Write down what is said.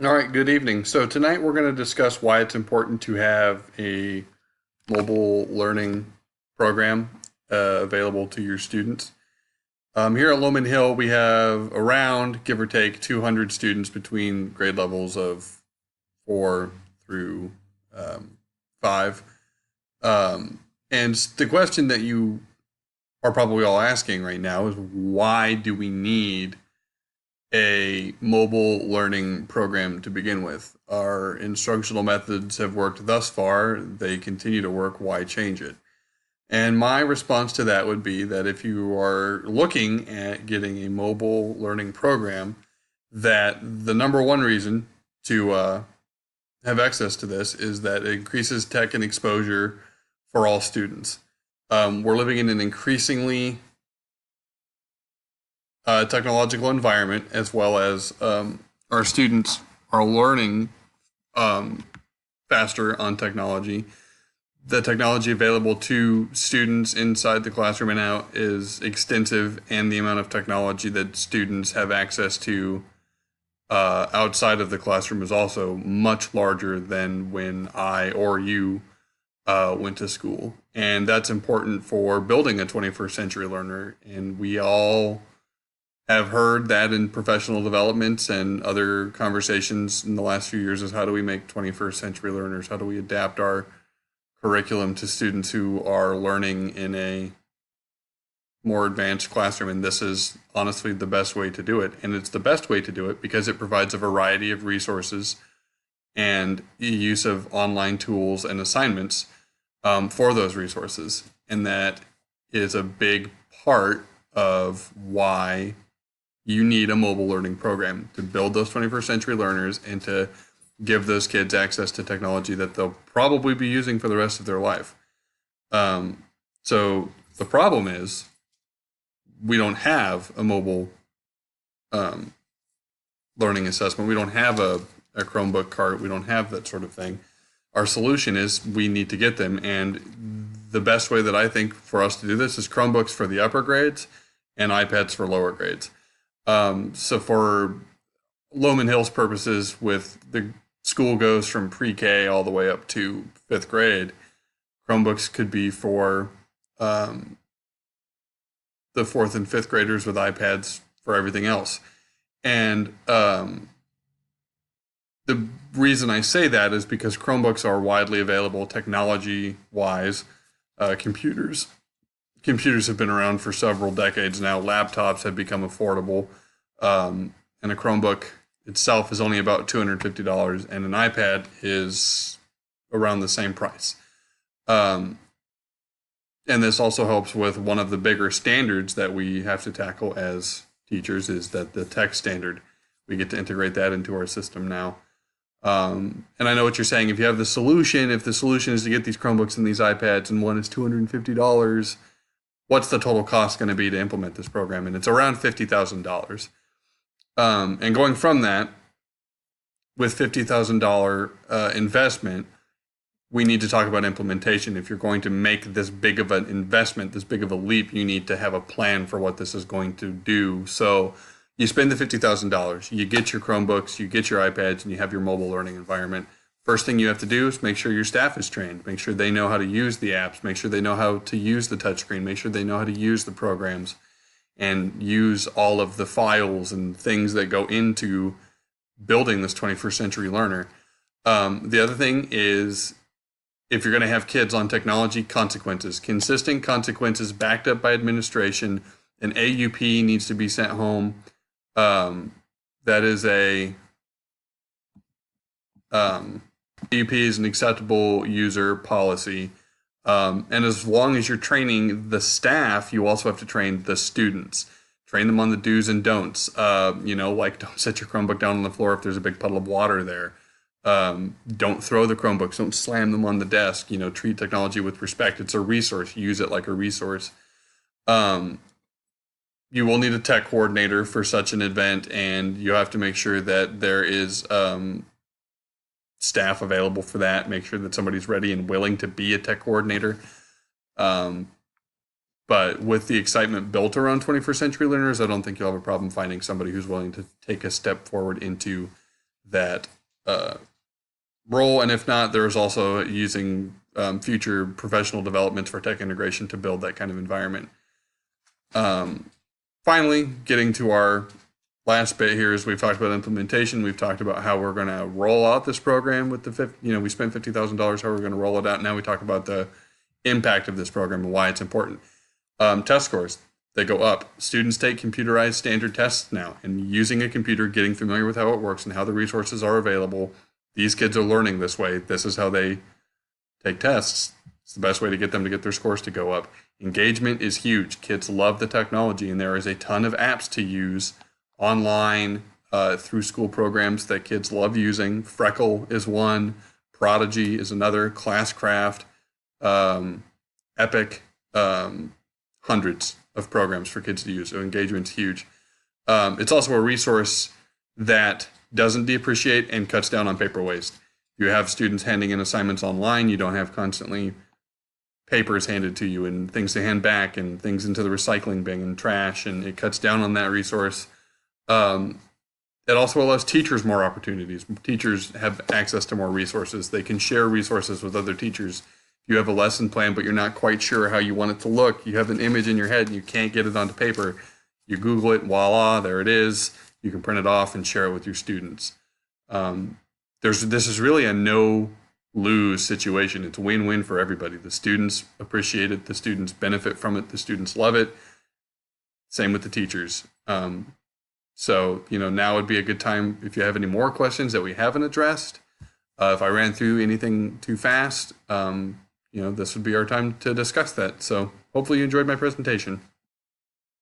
All right, good evening. So tonight we're going to discuss why it's important to have a mobile learning program available to your students. Here at Loman Hill, we have around, give or take, 200 students between grade levels of 4 through 5. And the question that you are probably all asking right now is why do we need a mobile learning program to begin with? Our instructional methods have worked thus far. They continue to work. Why change it? And my response to that would be that if you are looking at getting a mobile learning program, that the number one reason to have access to this is that it increases tech and exposure for all students. We're living in an increasingly technological environment, as well as our students are learning um, faster on technology. The technology available to students inside the classroom and out is extensive, and the amount of technology that students have access to outside of the classroom is also much larger than when I or you went to school. And that's important for building a 21st century learner. And we all have heard that in professional developments and other conversations in the last few years is how do we make 21st century learners? How do we adapt our curriculum to students who are learning in a more advanced classroom? And this is honestly the best way to do it. And it's the best way to do it because it provides a variety of resources and use of online tools and assignments for those resources. And that is a big part of why you need a mobile learning program to build those 21st century learners and to give those kids access to technology that they'll probably be using for the rest of their life. So the problem is we don't have a mobile um, learning assessment. We don't have a Chromebook cart. We don't have that sort of thing. Our solution is we need to get them. And the best way that I think for us to do this is Chromebooks for the upper grades and iPads for lower grades. So for Loman Hill's purposes, with the school goes from pre-K all the way up to fifth grade, Chromebooks could be for um, the fourth and fifth graders with iPads for everything else. And the reason I say that is because Chromebooks are widely available technology-wise. Computers have been around for several decades now. Laptops have become affordable, and a Chromebook itself is only about $250, and an iPad is around the same price. Um, and this also helps with one of the bigger standards that we have to tackle as teachers is that the tech standard. We get to integrate that into our system now. And I know what you're saying. If you have the solution, if the solution is to get these Chromebooks and these iPads, and one is $250, what's the total cost going to be to implement this program? And it's around $50,000. And going from that, with $50,000 investment, we need to talk about implementation. If you're going to make this big of an investment, this big of a leap, you need to have a plan for what this is going to do. So you spend the $50,000, you get your Chromebooks, you get your iPads, and you have your mobile learning environment. First thing you have to do is make sure your staff is trained, make sure they know how to use the apps, make sure they know how to use the touchscreen, make sure they know how to use the programs, and use all of the files and things that go into building this 21st century learner. The other thing is if you're going to have kids on technology, consequences, consistent consequences backed up by administration. An AUP needs to be sent home. That is AUP is an acceptable user policy. And as long as you're training the staff, you also have to train the students. Train them on the do's and don'ts. Like don't set your Chromebook down on the floor if there's a big puddle of water there. Don't throw the Chromebooks. Don't slam them on the desk. Treat technology with respect. It's a resource. Use it like a resource. You will need a tech coordinator for such an event, and you have to make sure that there is staff available for that. Make sure that somebody's ready and willing to be a tech coordinator. Um, but with the excitement built around 21st century learners, I don't think you'll have a problem finding somebody who's willing to take a step forward into that role. And if not, there's also using future professional developments for tech integration to build that kind of environment. Finally, getting to our last bit here is we've talked about implementation. We've talked about how we're going to roll out this program with we spent $50,000, how we're going to roll it out. Now we talk about the impact of this program and why it's important. Test scores, they go up. Students take computerized standard tests now, and using a computer, getting familiar with how it works and how the resources are available. These kids are learning this way. This is how they take tests. It's the best way to get them to get their scores to go up. Engagement is huge. Kids love the technology, and there is a ton of apps to use online through school programs that kids love using. Freckle is one. Prodigy is another. Classcraft, Epic, hundreds of programs for kids to use. So engagement's huge. It's also a resource that doesn't depreciate and cuts down on paper waste. You have students handing in assignments online. You don't have constantly papers handed to you and things to hand back and things into the recycling bin and trash, and it cuts down on that resource. It also allows teachers more opportunities. Teachers have access to more resources. They can share resources with other teachers. If you have a lesson plan, but you're not quite sure how you want it to look, you have an image in your head and you can't get it onto paper, you Google it, voila, there it is. You can print it off and share it with your students. This is really a no-lose situation. It's a win-win for everybody. The students appreciate it. The students benefit from it. The students love it. Same with the teachers. So, now would be a good time if you have any more questions that we haven't addressed. If I ran through anything too fast, this would be our time to discuss that. So hopefully you enjoyed my presentation.